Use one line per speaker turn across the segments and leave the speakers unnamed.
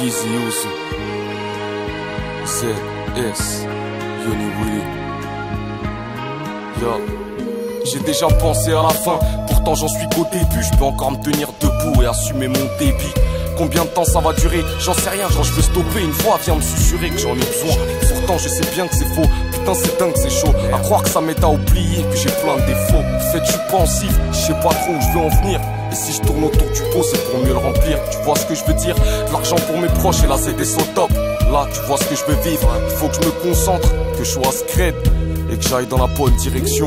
Skeezy Ouzou, ZS, Yoni Willy. Yo, j'ai déjà pensé à la fin, pourtant j'en suis qu'au début. Je peux encore me tenir debout et assumer mon débit. Combien de temps ça va durer? J'en sais rien, genre je veux stopper une fois, viens me susurrer que j'en ai besoin. Pourtant je sais bien que c'est faux, putain c'est dingue, c'est chaud. À croire que ça m'aide à oublier que j'ai plein de défauts. En fait je suis pensif, je sais pas trop où je veux en venir. Et si je tourne autour du pot, c'est pour mieux le remplir. Tu vois ce que je veux dire? L'argent pour mes proches et là c'est des sauts top. Là tu vois ce que je veux vivre, il faut que je me concentre, que je sois scred et que j'aille dans la bonne direction.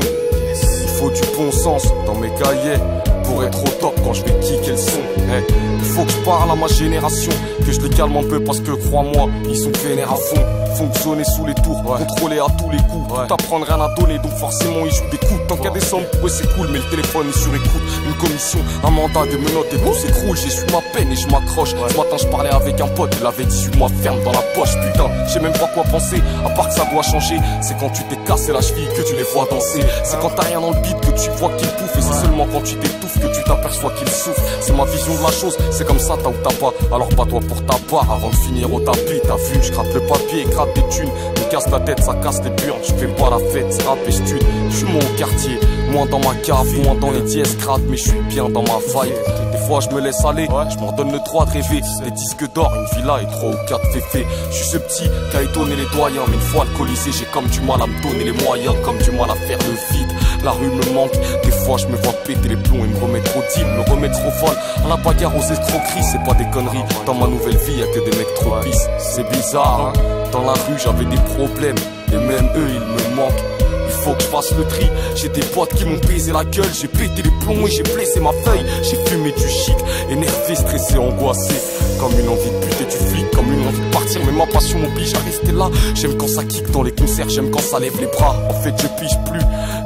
Il faut du bon sens dans mes cahiers pour être au top quand je vais kicker le son. Hey, il faut que je parle à ma génération, que je les calme un peu parce que crois-moi, ils sont vénères à fond. Fonctionner sous les tours, contrôler à tous les coups. Tout apprendre, rien à donner, donc forcément ils jouent des coups. Tant qu'il y a des sommes pour eux c'est cool, mais le téléphone est sur écoute. Une commission, un mandat, des menottes et tout s'écroule. J'essuie ma peine et je m'accroche. Ce matin je parlais avec un pote, il avait 18 mois ferme dans la poche. Putain, je sais même pas quoi penser, à part que ça doit changer. C'est quand tu t'es cassé la cheville que tu les vois danser. C'est quand t'as rien dans le beat que tu vois qu'ils bouffent. Et c'est seulement quand tu t'étouffes que tu t'aperçois qu'ils souffrent. C'est ma vision de la chose, c'est comme ça t'as ou t'as pas. Alors bats-toi pour ta part avant de finir au tapis. T'as vu, je gratte le papier, gratte des thunes. Me casse la tête, ça casse les burnes. Je fais pas la fête, c'est rap et j'tue. J'suis moins au quartier, moins dans ma cave, moins dans les dièses crades, mais j'suis bien dans ma vibe. Des fois je me laisse aller, je m'en donne le droit de rêver. Des disques d'or, une villa et 3 ou 4 féfés. J'suis ce petit qui a étonné les doyens, mais une fois alcoolisé, j'ai comme du mal à me donner les moyens, comme du mal à faire le vide. La rue me manque, des fois je me vois péter les plombs et me remettre au deal, me remettre au vol. À la bagarre, aux escroqueries, c'est pas des conneries. Dans ma nouvelle vie, y'a que des mecs trop pisses. C'est bizarre, hein. Dans la rue, j'avais des problèmes, et même eux, ils me manquent. Il faut que je fasse le tri. J'ai des potes qui m'ont baisé la gueule, j'ai pété les plombs et j'ai blessé ma feuille. J'ai fumé du shit, énervé, stressé, angoissé. Comme une envie de buter du flic, comme une envie de partir, mais ma passion m'oblige à rester là. J'aime quand ça kick dans les concerts, j'aime quand ça lève les bras. En fait, je pige plus.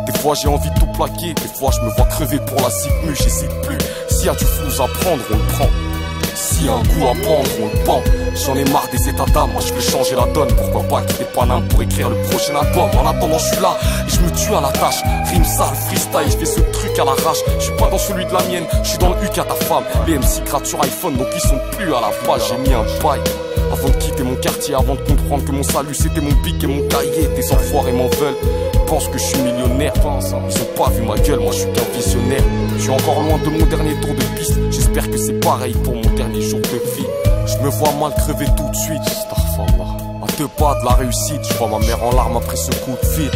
Des fois, j'ai envie de tout plaquer, des fois, je me vois crever pour la cycmu, j'hésite plus. S'il y a du flou à prendre, on le prend. S'il y a un coup à prendre, on le prend. J'en ai marre des états d'âme, moi je veux changer la donne. Pourquoi pas quitter Paname pour écrire le prochain album. En attendant je suis là et je me tue à la tâche. Rime sale, freestyle, je fais ce truc à l'arrache. Je suis pas dans celui de la mienne, je suis dans le UK à ta femme. Les MC grattent sur iPhone donc ils sont plus à la page. J'ai mis un bail avant de quitter mon quartier, avant de comprendre que mon salut c'était mon bic et mon cahier. Des enfoirés m'en veulent, pensent que je suis millionnaire. Ils ont pas vu ma gueule, moi je suis qu'un visionnaire. Je suis encore loin de mon dernier tour de piste. J'espère que c'est pareil pour mon dernier jour de vie. Je me vois mal crever tout de suite. À 2 pas de la réussite, je vois ma mère en larmes après ce coup de fil.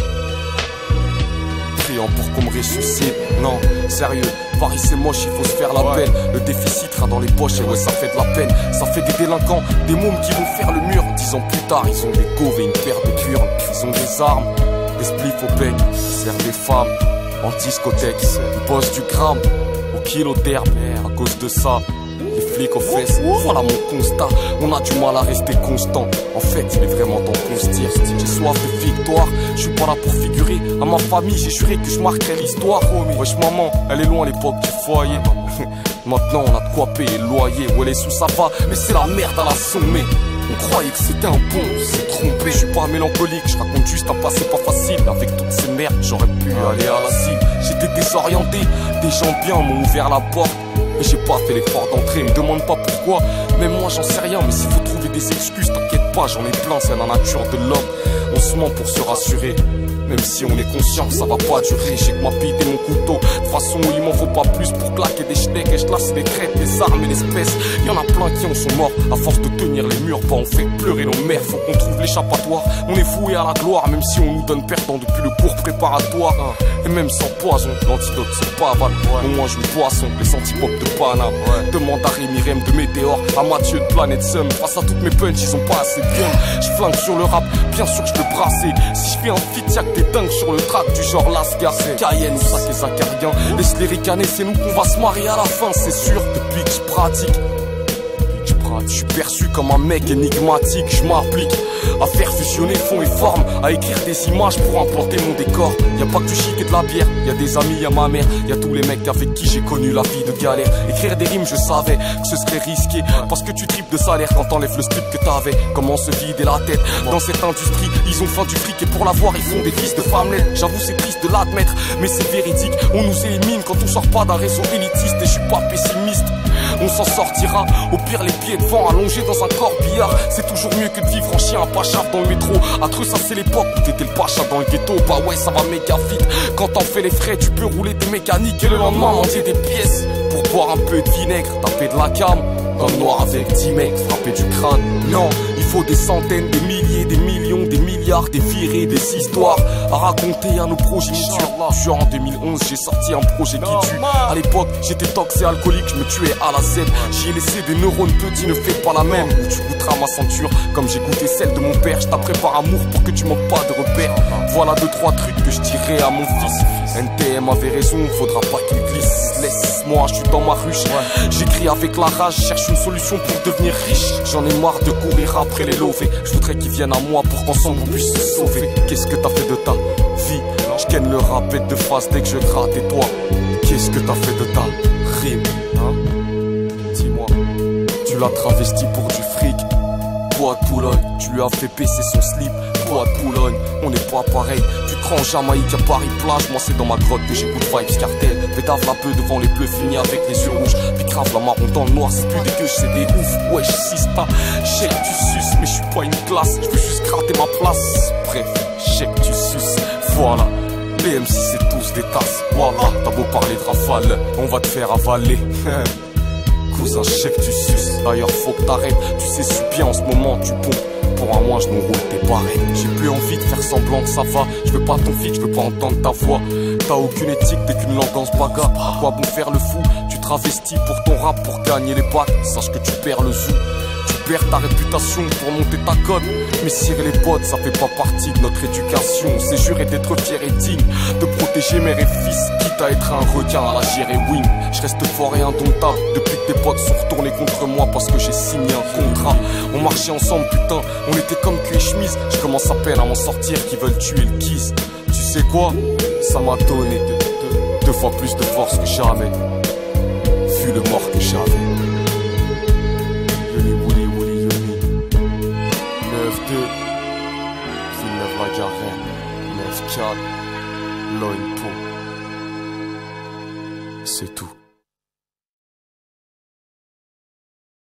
Priant pour qu'on me ressuscite. Non, sérieux, Paris c'est moche, il faut se faire la peine. Le déficit sera dans les poches et ouais ça fait de la peine. Ça fait des délinquants, des mômes qui vont faire le mur. 10 ans plus tard, ils ont des gauves et une paire de cuir. Ils ont des armes, des spliffs au bec, ils servent des femmes en discothèque. Ils bossent du gramme au kilo d'herbe. À cause de ça, les flics aux fesses, voilà mon constat. On a du mal à rester constant. En fait, il est vraiment temps qu'on se tire. J'ai soif de victoire, je suis pas là pour figurer. À ma famille, j'ai juré que je marquerais l'histoire. Wesh maman, elle est loin à l'époque du foyer. Maintenant, on a de quoi payer le loyer. Ouais, les sous ça va, mais c'est la merde à la sommée. On croyait que c'était un bon, on s'est trompé. Je suis pas mélancolique, je raconte juste un passé pas facile. Avec toutes ces merdes, j'aurais pu aller à la cible. J'étais désorienté, des gens bien m'ont ouvert la porte. Mais j'ai pas fait l'effort d'entrer, me demande pas pourquoi. Même moi j'en sais rien, mais s'il faut trouver des excuses, t'inquiète pas, j'en ai plein, c'est la nature de l'homme. On se ment pour se rassurer, même si on est conscient que ça va pas durer. J'ai que ma bite et mon couteau, de toute façon il m'en faut pas plus pour claquer des schnecks. Et je lasse les crêtes, les armes et l'espèce. Y'en a plein qui en sont morts, à force de tenir les murs. Bah on fait pleurer nos mères, faut qu'on trouve l'échappatoire. On est voué à la gloire, même si on nous donne perdant depuis le cours préparatoire. Et même sans poison, l'antidote c'est pas aval. On mange une poisson, les antipop de Paname. Demande à Rémi Rem de Météor, à Mathieu de Planète Sum. Face à toutes mes punches, ils ont pas assez bien. Je flingue sur le rap, bien sûr que je peux brasser. Si je fais un feat, y'a que des dingues sur le track du genre Lascar, Cayenne ou Sac et Zacarien. Laisse-les ricaner, c'est nous qu'on va se marier à la fin, c'est sûr. Depuis que je pratique, je suis perçu comme un mec énigmatique. Je m'applique à faire fusionner fond et forme, à écrire des images pour implanter mon décor. Y'a pas que du chic et de la bière, y'a des amis, y'a ma mère, y'a tous les mecs avec qui j'ai connu la vie de galère. Écrire des rimes, je savais que ce serait risqué, parce que tu tripes de salaire quand t'enlèves le slip que t'avais. Comment se vider la tête dans cette industrie? Ils ont faim du fric et pour l'avoir ils font des fils de femmelette. J'avoue c'est triste de l'admettre, mais c'est véridique. On nous élimine quand on sort pas d'un réseau élitiste. Et je suis pas pessimiste, on s'en sortira. Au pire les pieds devant, allongés dans un corbillard. C'est toujours mieux que de vivre en chien à pachaf dans le métro. Atreux, ça c'est l'époque où t'étais le pacha dans le ghetto. Bah ouais, ça va méga vite. Quand t'en fais les frais, tu peux rouler des mécaniques et le lendemain manger des pièces. Pour boire un peu de vinaigre, taper de la cam dans le noir avec 10 mecs, frapper du crâne. Non, il faut des centaines, des milliers, des millions, des milliards, des virées, des histoires à raconter à nos progénitures. Genre en 2011, j'ai sorti un projet qui tue. À l'époque, j'étais toxé alcoolique, je me tuais à la Z. J'y ai laissé des neurones petits, ne fais pas la même. Ou tu goûteras ma ceinture comme j'ai goûté celle de mon père. Je t'apprends par amour pour que tu manques pas de repères. Voilà 2-3 trucs que je dirais à mon fils. NTM avait raison, faudra pas qu'il glisse. Laisse-moi, je suis dans ma ruche. J'écris avec la rage, cherche une solution pour devenir riche. J'en ai marre de courir après les lovés. Je voudrais qu'ils viennent à moi pour qu'ensemble on puisse se sauver. Qu'est-ce que t'as fait de ta vie? Je ken le rapette de face dès que je gratte. Et toi, qu'est-ce que t'as fait de ta rime, hein? Dis-moi, tu l'as travesti pour du fric. Bois de Boulogne, tu lui as fait baisser son slip. Bois de Boulogne, on n'est pas pareil. Tu te rends en Jamaïque à Paris plage. Moi c'est dans ma grotte que j'écoute Vibes Cartel. Pétave la peu devant les bleus, finis avec les yeux rouges. Puis crave la marron dans le noir, c'est plus dégueu, c'est des ouf. Ouais, je sista, chèque tu suces. Mais je suis pas une classe, je veux juste gratter ma place. Bref, chèque tu suces, voilà. Les MC c'est tous des tasses. Voilà, t'as beau parler de rafale, on va te faire avaler. Cousin, chèque tu suces. D'ailleurs faut que t'arrêtes, tu sais super en ce moment tu pompes. Pour un mois je nous roule tes barrettes. J'ai plus envie de faire semblant que ça va. Je veux pas ton feat, je veux pas entendre ta voix. T'as aucune éthique, t'es qu'une langue en ce bagarre. À quoi bon faire le fou? Tu travestis pour ton rap, pour gagner les bacs. Sache que tu perds le zoo. Tu perds ta réputation pour monter ta cote. Mais cirer les potes, ça fait pas partie de notre éducation. C'est jurer d'être fier et digne, de protéger mère et fils, quitte à être un requin à la gire et wing. Je reste fort et indomptable depuis que tes potes sont retournés contre moi parce que j'ai signé un contrat. On marchait ensemble, putain, on était comme cul et chemise. Je commence à peine à m'en sortir, qui veulent tuer le kiss. Tu sais quoi? Ça m'a donné deux fois plus de force que jamais. Vu le mort que j'avais. Yoni Wouli Wouli Yoni 9-2 Villeneuve-la-Garenne 9-4 Loin Po. C'est tout.